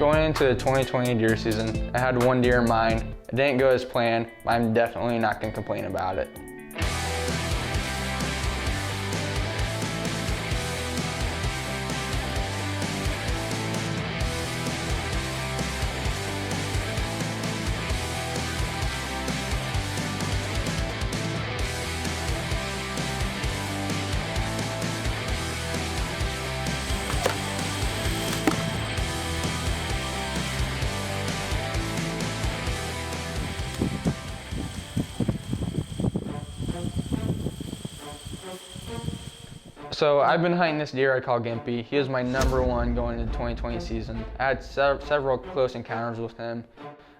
Going into the 2020 deer season, I had one deer in mind. It didn't go as planned, but I'm definitely not going to complain about it. So I've been hunting this deer I call Gimpy. He was my #1 going into the 2020 season. I had several close encounters with him.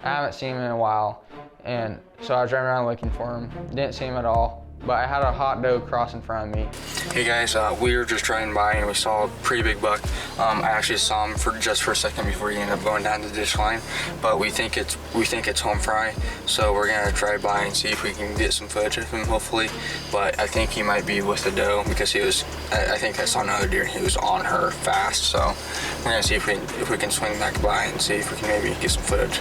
I haven't seen him in a while, and so I was driving around looking for him. Didn't see him at all, but I had a hot doe cross in front of me. Hey guys, we were just driving by and we saw a pretty big buck. I actually saw him for just a second before he ended up going down the ditch line, but we think it's HomeFry, so we're gonna drive by and see if we can get some footage of him, hopefully. But I think he might be with the doe because he was. I think I saw another deer and he was on her fast. So we're gonna see if we can swing back by and see if we can maybe get some footage.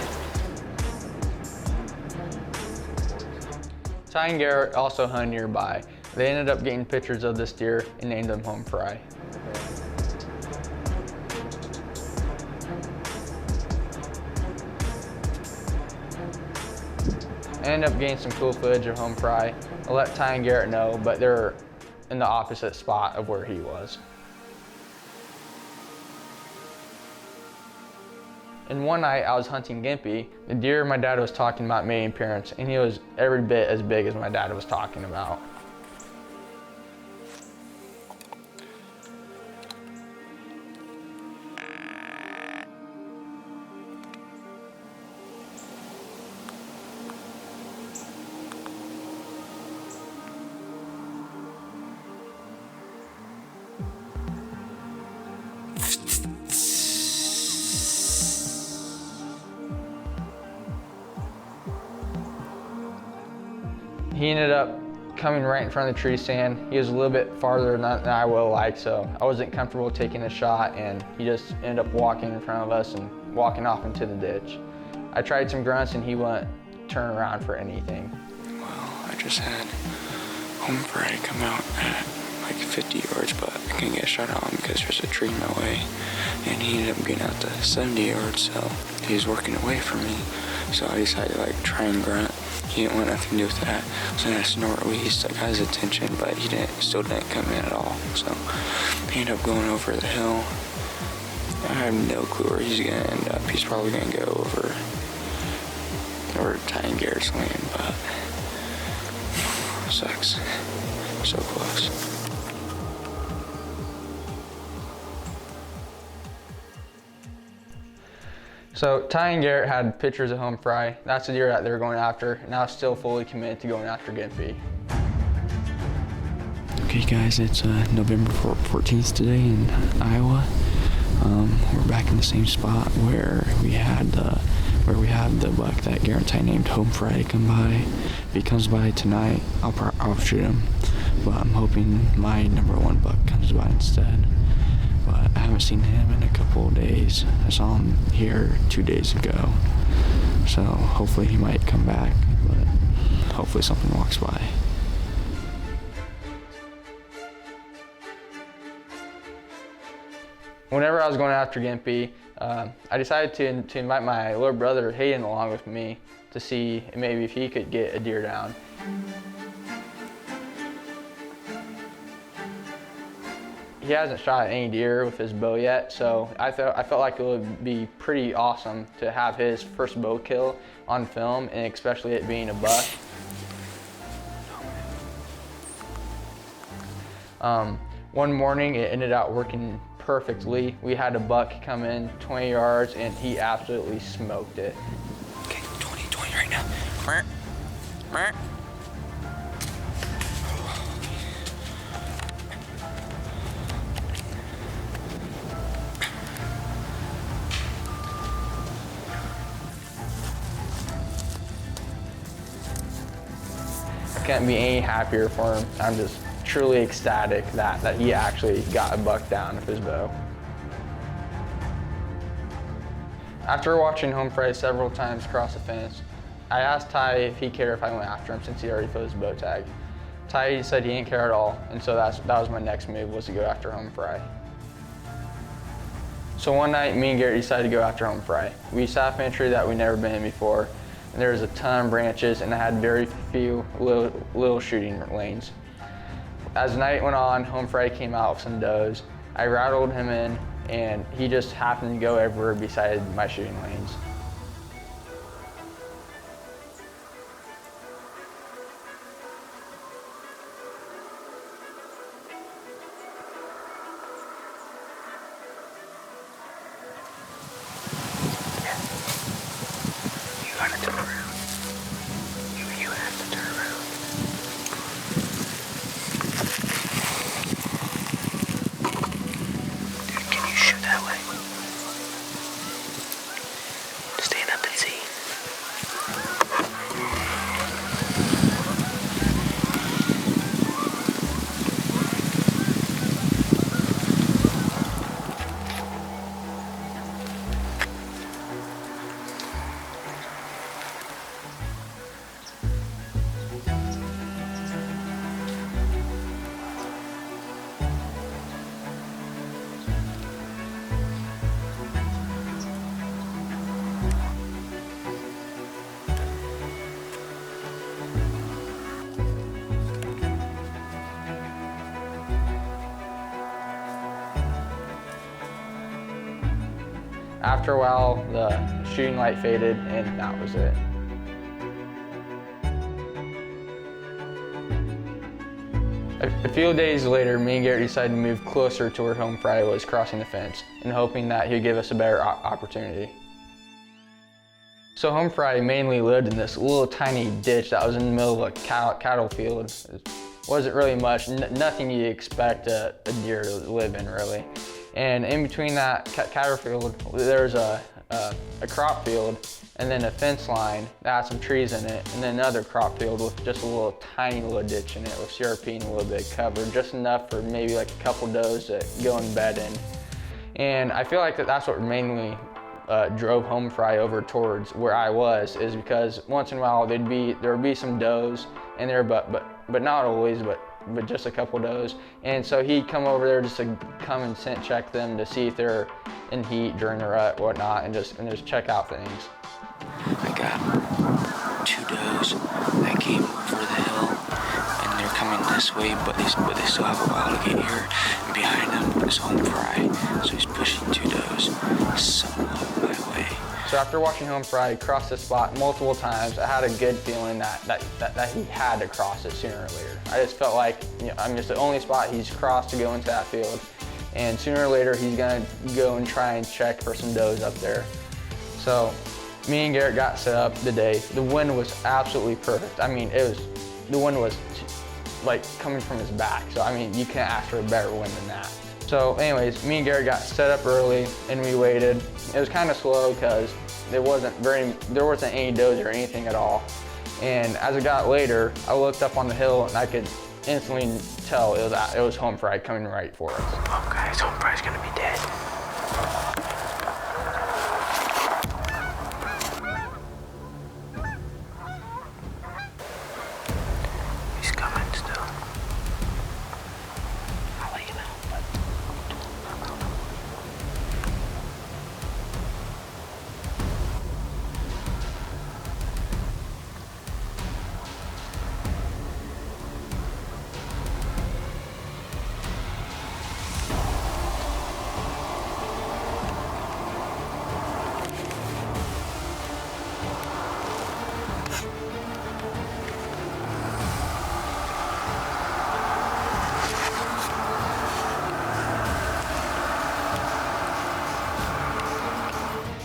Ty and Garrett also hunted nearby. They ended up getting pictures of this deer and named him HomeFry. I ended up getting some cool footage of HomeFry. I let Ty and Garrett know, but they're in the opposite spot of where he was. And one night I was hunting Gimpy. The deer my dad was talking about mating appearance, and he was every bit as big as my dad was talking about. He ended up coming right in front of the tree stand. He was a little bit farther than I would have liked, so I wasn't comfortable taking a shot, and he just ended up walking in front of us and walking off into the ditch. I tried some grunts and he wouldn't turn around for anything. Well, I just had HomeFry come out at like 50 yards, but I couldn't get a shot on because there's a tree in my way, and he ended up getting out to 70 yards, so he was working away from me. So I decided to like try and grunt. He didn't want nothing to do with that. So then I snort released, I got his attention, but he still didn't come in at all. So he ended up going over the hill. I have no clue where he's gonna end up. He's probably gonna go over Ty and Garrett's land, but sucks. So close. So Ty and Garrett had pictures of HomeFry. That's the deer that they're going after, and I was still fully committed to going after Gimpy. Okay guys, it's November 14th today in Iowa. We're back in the same spot where we had the buck that Garrett Ty named HomeFry come by. If he comes by tonight, I'll shoot him. But I'm hoping my #1 buck comes by instead. But I haven't seen him in a couple of days. I saw him here 2 days ago. So hopefully he might come back, but hopefully something walks by. Whenever I was going after Gimpy, I decided to invite my little brother Hayden along with me to see maybe if he could get a deer down. He hasn't shot any deer with his bow yet, so I felt like it would be pretty awesome to have his first bow kill on film, and especially it being a buck. One morning it ended up working perfectly. We had a buck come in 20 yards and he absolutely smoked it. Okay, 20 right now. I can't be any happier for him. I'm just truly ecstatic that he actually got a buck down with his bow. After watching HomeFry several times cross the fence, I asked Ty if he cared if I went after him since he already put his bow tag. Ty said he didn't care at all, and so that was my next move, was to go after HomeFry. So one night, me and Garrett decided to go after HomeFry. We saw a fence tree that we'd never been in before, and there was a ton of branches, and it had very few little shooting lanes. As the night went on, HomeFry came out with some does. I rattled him in, and he just happened to go everywhere beside my shooting lanes. After a while, the shooting light faded, and that was it. A few days later, me and Garrett decided to move closer to where HomeFry was crossing the fence, and hoping that he'd give us a better opportunity. So HomeFry mainly lived in this little tiny ditch that was in the middle of a cattle field. It wasn't really much, nothing you'd expect a deer to live in, really. And in between that cattle field, there's a crop field, and then a fence line that has some trees in it, and then another crop field with just a little tiny little ditch in it with CRP and a little bit covered, just enough for maybe like a couple does to go in bed in. And I feel like that's what mainly drove HomeFry over towards where I was, is because once in a while there would be some does in there, but not always, but just a couple does. And so he'd come over there just to come and scent check them to see if they're in heat during the rut, whatnot, and just check out things. I got 2 does that came over the hill, and they're coming this way, but they still have a while to get here. And behind them is HomeFry, so he's pushing 2 does somewhat my way. So after watching HomeFry cross this spot multiple times, I had a good feeling that he had to cross it sooner or later. I just felt like, it's the only spot he's crossed to go into that field, and sooner or later he's gonna go and try and check for some does up there. So me and Garrett got set up today. The wind was absolutely perfect. I mean, the wind was like coming from his back. So I mean, you can't ask for a better wind than that. So anyways, me and Garrett got set up early and we waited. It was kind of slow because there wasn't any does or anything at all. And as it got later, I looked up on the hill and I could instantly tell it was HomeFry coming right for us. Oh guys, HomeFry's gonna be dead. He's coming still. I'll let you know.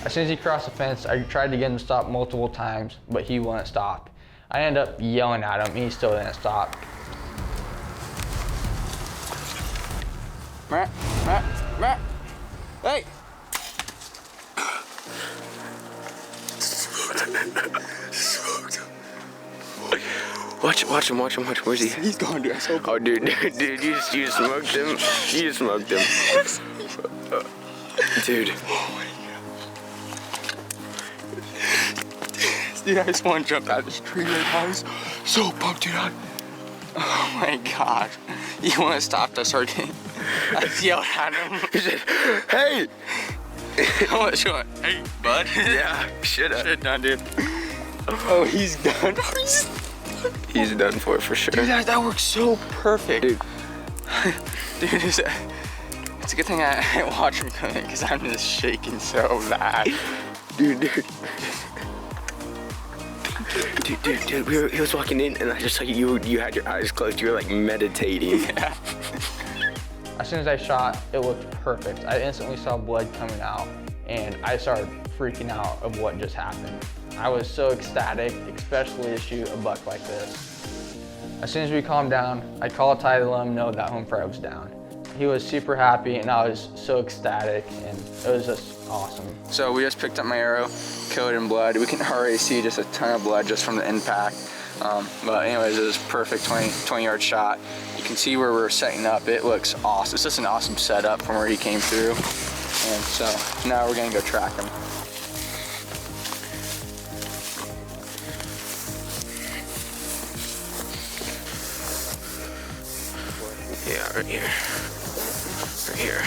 As soon as he crossed the fence, I tried to get him to stop multiple times, but he wouldn't stop. I ended up yelling at him, and he still didn't stop. Hey! Smoked him. Watch him. Where's he? He's gone, dude. Oh, dude, you smoked him. You smoked him. Dude. Oh my God. Dude, I just want to jump out of this tree right now. I was so pumped, dude. Oh my gosh. You want to stop this or I yelled at him. He said, hey! How much you want? Hey, bud? Yeah, should've Done, dude. Oh, he's done. He's done for sure. Dude, that works so perfect. Dude. Dude, it's a good thing I watch him come in because I'm just shaking so bad. Dude. Dude, he was walking in and I just like you had your eyes closed. You were like meditating. Yeah. As soon as I shot, it looked perfect. I instantly saw blood coming out and I started freaking out of what just happened. I was so ecstatic, especially to shoot a buck like this. As soon as we calmed down, I called Ty to let him know that HomeFry was down. He was super happy and I was so ecstatic and it was just awesome. So we just picked up my arrow, coated in blood. We can already see just a ton of blood just from the impact. But anyways, it was a perfect 20-yard shot. You can see where we're setting up. It looks awesome. It's just an awesome setup from where he came through. And so now we're gonna go track him. Yeah, right here. Right here.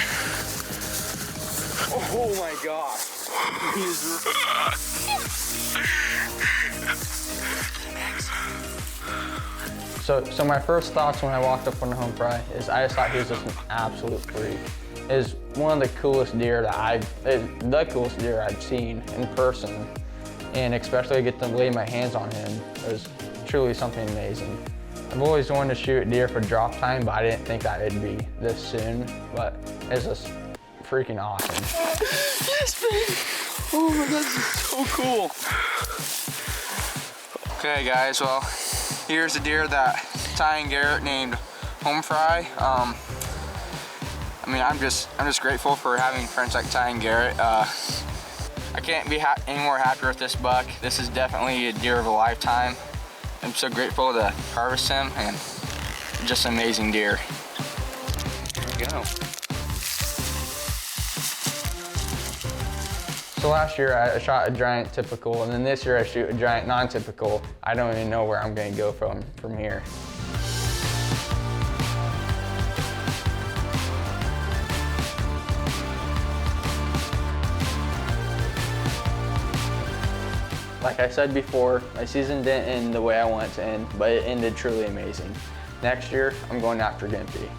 Oh my gosh. So my first thoughts when I walked up on the HomeFry is I just thought he was just an absolute freak. Is one of the coolest deer that the coolest deer I've seen in person, and especially to get to lay my hands on him was truly something amazing. I've always wanted to shoot deer for drop time, but I didn't think that it'd be this soon. But it's just freaking awesome. Yes, baby. Oh my God, this is so cool. Okay, guys. Well, here's a deer that Ty and Garrett named HomeFry. I mean, I'm just grateful for having friends like Ty and Garrett. I can't be any more happier with this buck. This is definitely a deer of a lifetime. I'm so grateful to harvest him, and just an amazing deer. There we go. So last year I shot a giant typical, and then this year I shoot a giant non-typical. I don't even know where I'm gonna go from here. Like I said before, my season didn't end the way I want it to end, but it ended truly amazing. Next year, I'm going after Gimpy.